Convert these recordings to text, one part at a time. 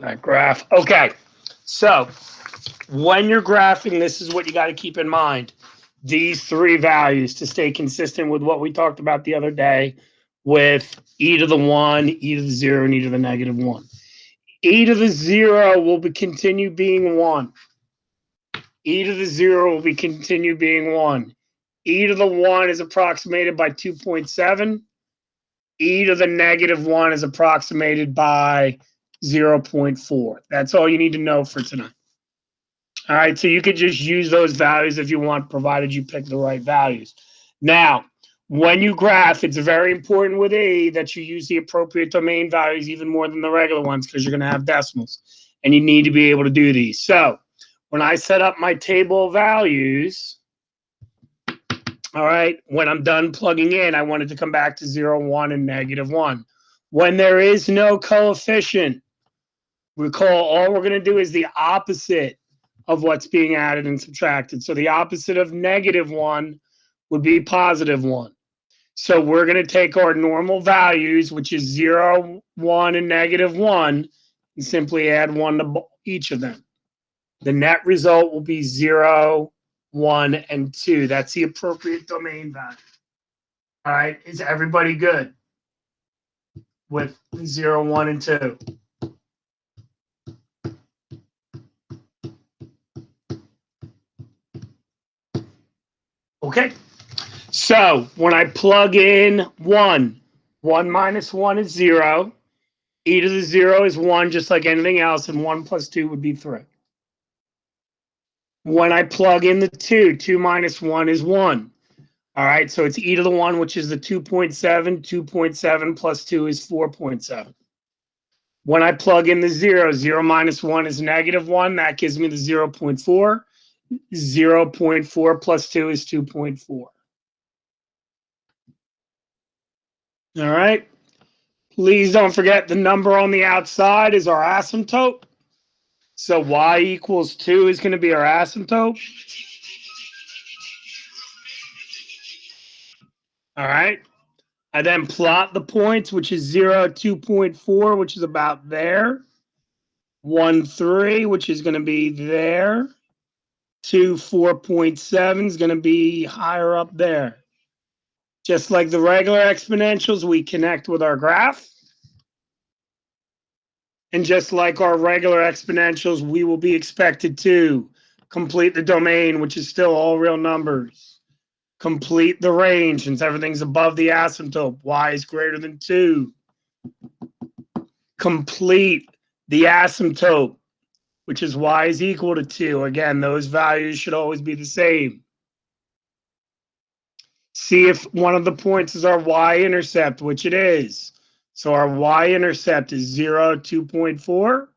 that graph. Okay, so when you're graphing, this is what you got to keep in mind. These three values to stay consistent with what we talked about the other day with e to the 1, e to the 0, and e to the negative 1. E to the 0 will continue being 1. E to the 0 will continue being 1. E to the 1 is approximated by 2.7. E to the negative 1 is approximated by 0.4. That's all you need to know for tonight. All right, so you could just use those values if you want, provided you pick the right values. Now, when you graph, it's very important with E that you use the appropriate domain values even more than the regular ones because you're going to have decimals, and you need to be able to do these. So when I set up my table of values, all right, when I'm done plugging in, I want it to come back to 0, 1, and negative 1. When there is no coefficient, recall all we're going to do is the opposite of what's being added and subtracted. So the opposite of negative 1 would be positive 1. So we're going to take our normal values, which is 0, 1, and negative 1, and simply add 1 to each of them. The net result will be 0, 1, and 2. That's the appropriate domain value. All right, is everybody good with 0, 1, and 2? Okay, so when I plug in 1, 1 minus 1 is 0. E to the 0 is 1, just like anything else, and 1 plus 2 would be 3. When I plug in the 2, 2 minus 1 is 1. All right, so it's e to the 1, which is the 2.7. 2.7 plus 2 is 4.7. When I plug in the 0, 0 minus 1 is negative 1. That gives me the 0.4. 0.4 plus 2 is 2.4. All right. Please don't forget the number on the outside is our asymptote. So y equals 2 is going to be our asymptote. All right. I then plot the points, which is 0, 2.4, which is about there. 1, 3, which is going to be there. 2, 4.7 is going to be higher up there. Just like the regular exponentials, we connect with our graph. And just like our regular exponentials, we will be expected to complete the domain, which is still all real numbers. Complete the range, since everything's above the asymptote. Y is greater than 2. Complete the asymptote, which is y is equal to 2. Again, those values should always be the same. See if one of the points is our y-intercept, which it is. So our y-intercept is 0, 2.4.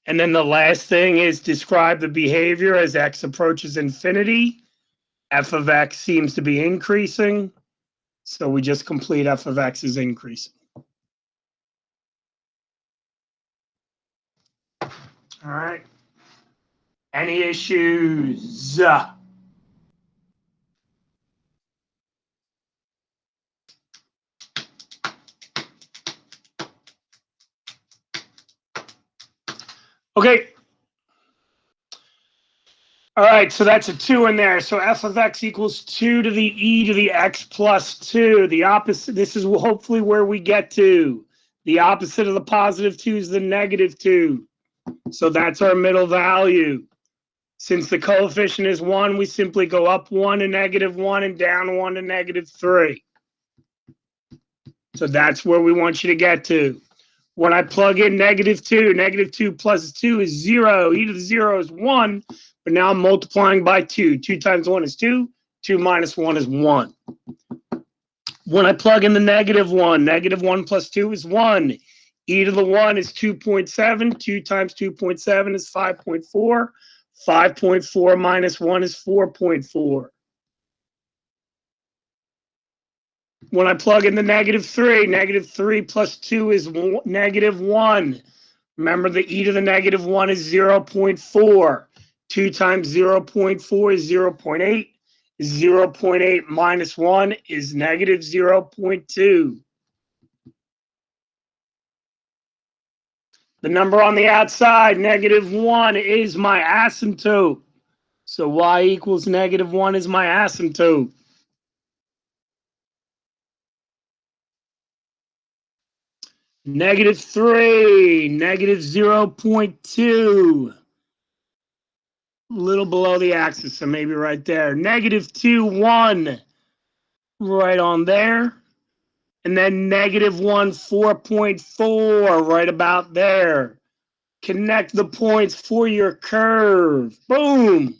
And then the last thing is describe the behavior as x approaches infinity. F of x seems to be increasing. So we just complete f of x is increasing. All right. Any issues? Okay. All right, so that's a 2 in there. So f of x equals 2 to the e to the x plus 2. The opposite, this is hopefully where we get to. The opposite of the positive 2 is the negative 2. So that's our middle value. Since the coefficient is 1, we simply go up 1 to negative 1 and down 1 to negative 3. So that's where we want you to get to. When I plug in negative 2 plus 2 is 0. E to the 0 is 1. But now I'm multiplying by 2. 2 times 1 is 2. 2 minus 1 is 1. When I plug in the negative 1, negative 1 plus 2 is 1. E to the 1 is 2.7. 2 times 2.7 is 5.4. 5.4 minus 1 is 4.4. When I plug in the negative 3 plus 2 is negative 1. Remember, the e to the negative 1 is 0.4. 2 times 0.4 is 0.8. 0.8 minus 1 is negative 0.2. The number on the outside, -1, is my asymptote. So y equals -1 is my asymptote. -3, -0.2. A little below the axis, so maybe right there. -2, 1, right on there. And then -1, 4.4, right about there. Connect the points for your curve. Boom.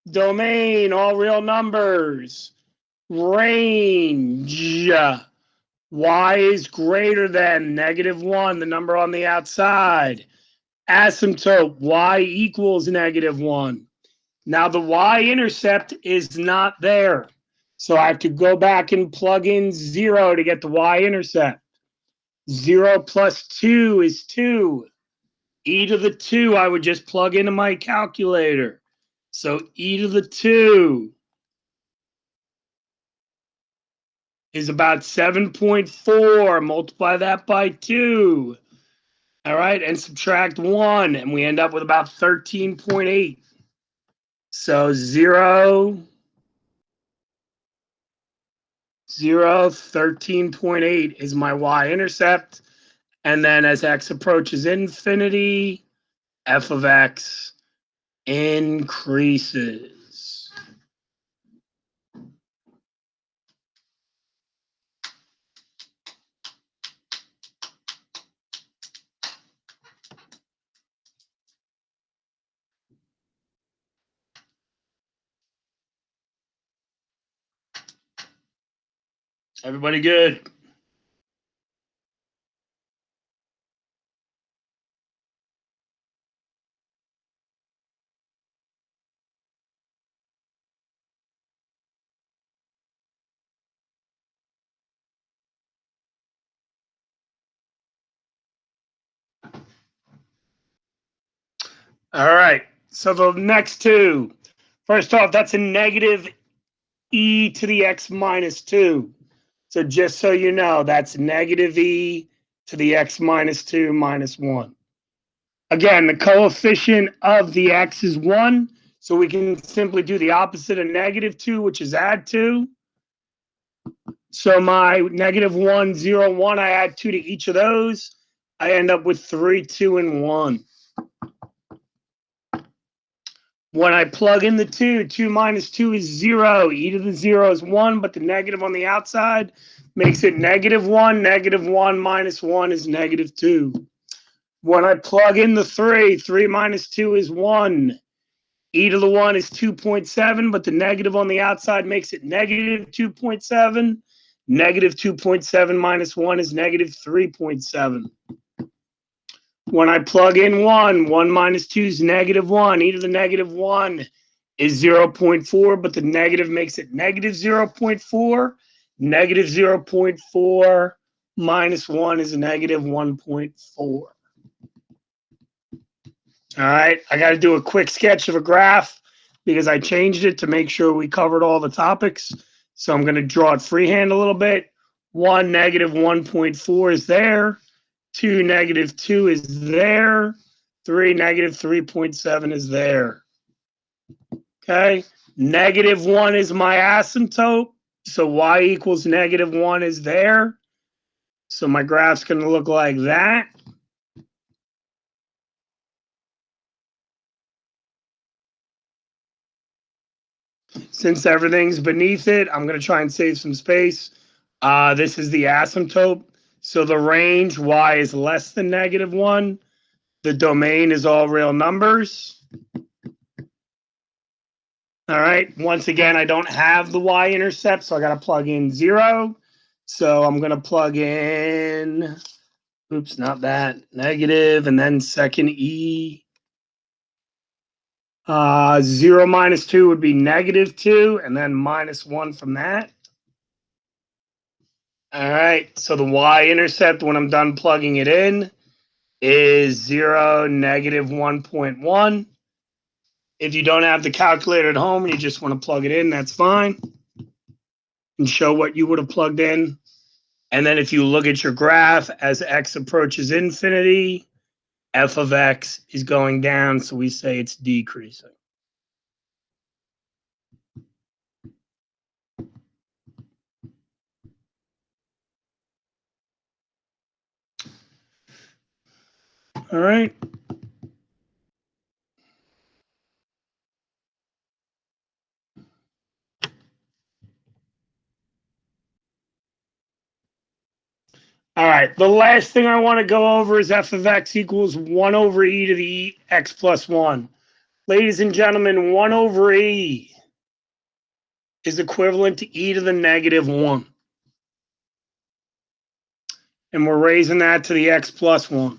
Domain, all real numbers. Range. Y is greater than -1, the number on the outside. Asymptote, y equals -1. Now the y-intercept is not there. So I have to go back and plug in 0 to get the y-intercept. 0 plus 2 is 2. E to the 2, I would just plug into my calculator. So e to the 2 is about 7.4. Multiply that by 2. All right, and subtract 1, and we end up with about 13.8. So 0, 0, 13.8 is my y-intercept. And then as x approaches infinity, f of x increases. Everybody good? All right. So the next two. First off, that's a negative e to the x minus 2. So just so you know, that's negative e to the x minus 2 minus 1. Again, the coefficient of the x is 1. So we can simply do the opposite of -2, which is add 2. So my -1, 0, 1, I add 2 to each of those. I end up with 3, 2, and 1. When I plug in the 2, 2 minus 2 is 0. E to the 0 is 1, but the negative on the outside makes it -1. -1 minus 1 is -2. When I plug in the 3, 3 minus 2 is 1. E to the 1 is 2.7, but the negative on the outside makes it -2.7. -2.7 minus 1 is -3.7. When I plug in 1, 1 minus 2 is -1. E to the -1 is 0.4, but the negative makes it -0.4. -0.4 minus 1 is -1.4. All right, I got to do a quick sketch of a graph because I changed it to make sure we covered all the topics. So I'm going to draw it freehand a little bit. 1, -1.4 is there. 2, -2 is there. 3, -3.7 is there. Okay, -1 is my asymptote. So y equals -1 is there. So my graph's going to look like that. Since everything's beneath it, I'm going to try and save some space. This is the asymptote. So the range, y is less than -1. The domain is all real numbers. All right. Once again, I don't have the y-intercept, so I got to plug in 0. So I'm going to plug in, oops, not that, negative, and then second e. 0 minus 2 would be -2, and then -1 from that. All right, so the y-intercept when I'm done plugging it in is 0, -1.1. If you don't have the calculator at home and you just want to plug it in, that's fine. And show what you would have plugged in. And then if you look at your graph, as x approaches infinity, f of x is going down, so we say it's decreasing. All right. All right, the last thing I want to go over is f of x equals 1 over e to the x plus 1. Ladies and gentlemen, 1 over e is equivalent to e to the negative 1. And we're raising that to the x plus 1.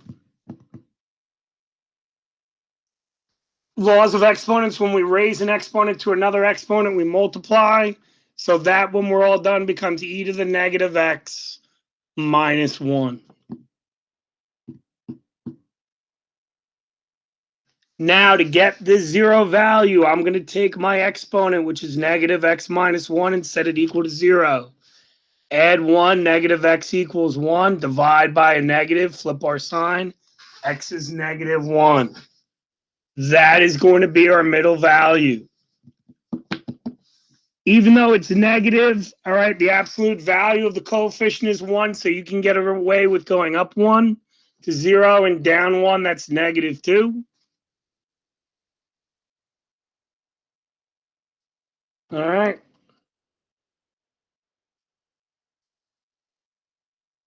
Laws of exponents, when we raise an exponent to another exponent, we multiply. So that, when we're all done, becomes e to the negative x minus 1. Now, to get this zero value, I'm going to take my exponent, which is negative x minus 1, and set it equal to 0. Add 1, negative x equals 1. Divide by a negative, flip our sign. X is negative 1. That is going to be our middle value. Even though it's negative, all right, the absolute value of the coefficient is 1, so you can get away with going up 1 to 0 and down 1, that's negative 2. All right.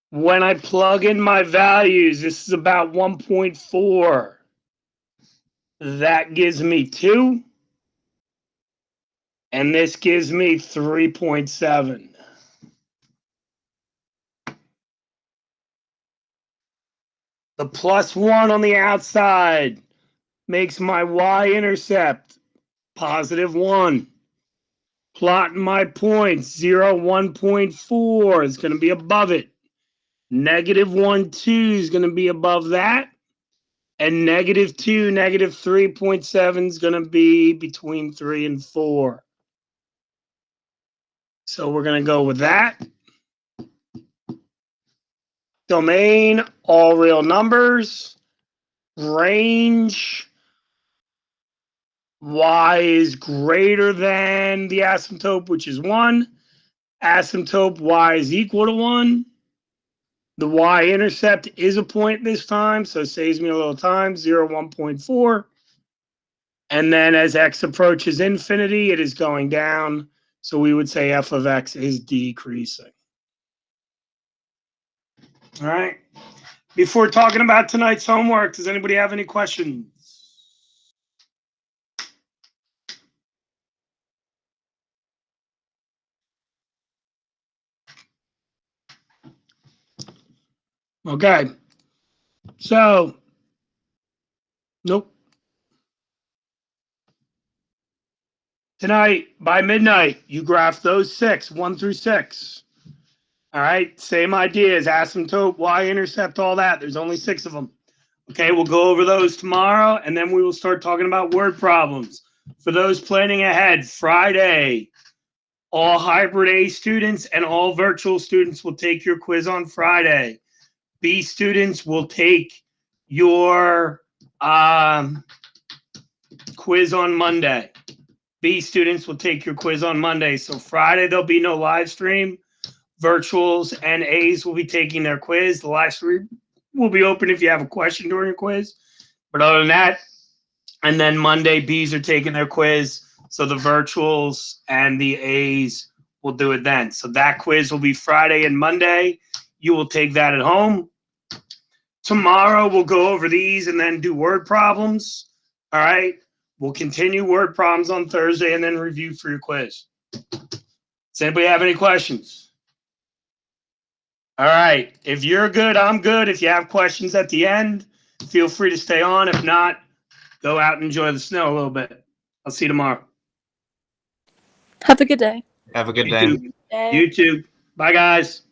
When I plug in my values, this is about 1.4. That gives me 2. And this gives me 3.7. The plus 1 on the outside makes my y-intercept positive 1. Plotting my points, 0, 1.4 is going to be above it. Negative 1, 2 is going to be above that. And negative 2, negative 3.7 is going to be between 3 and 4. So we're going to go with that. Domain, all real numbers. Range, y is greater than the asymptote, which is 1. Asymptote y is equal to 1. The y-intercept is a point this time, so it saves me a little time, 0, 1.4. And then as x approaches infinity, it is going down. So we would say f of x is decreasing. All right. Before talking about tonight's homework, does anybody have any questions? Okay. So, nope. Tonight, by midnight, you graph those 6, 1 through 6. All right, same ideas, asymptote, y-intercept, all that. There's only 6 of them. Okay, we'll go over those tomorrow, and then we will start talking about word problems. For those planning ahead, Friday, all hybrid A students and all virtual students will take your quiz on Friday. B students will take your quiz on Monday. B students will take your quiz on Monday. So Friday, there'll be no live stream. Virtuals and A's will be taking their quiz. The live stream will be open if you have a question during your quiz. But other than that, and then Monday, B's are taking their quiz. So the virtuals and the A's will do it then. So that quiz will be Friday and Monday. You will take that at home. Tomorrow, we'll go over these and then do word problems. All right. We'll continue word problems on Thursday and then review for your quiz. Does anybody have any questions? All right. If you're good, I'm good. If you have questions at the end, feel free to stay on. If not, go out and enjoy the snow a little bit. I'll see you tomorrow. Have a good day. Have a good You day. too. You too. Bye, guys.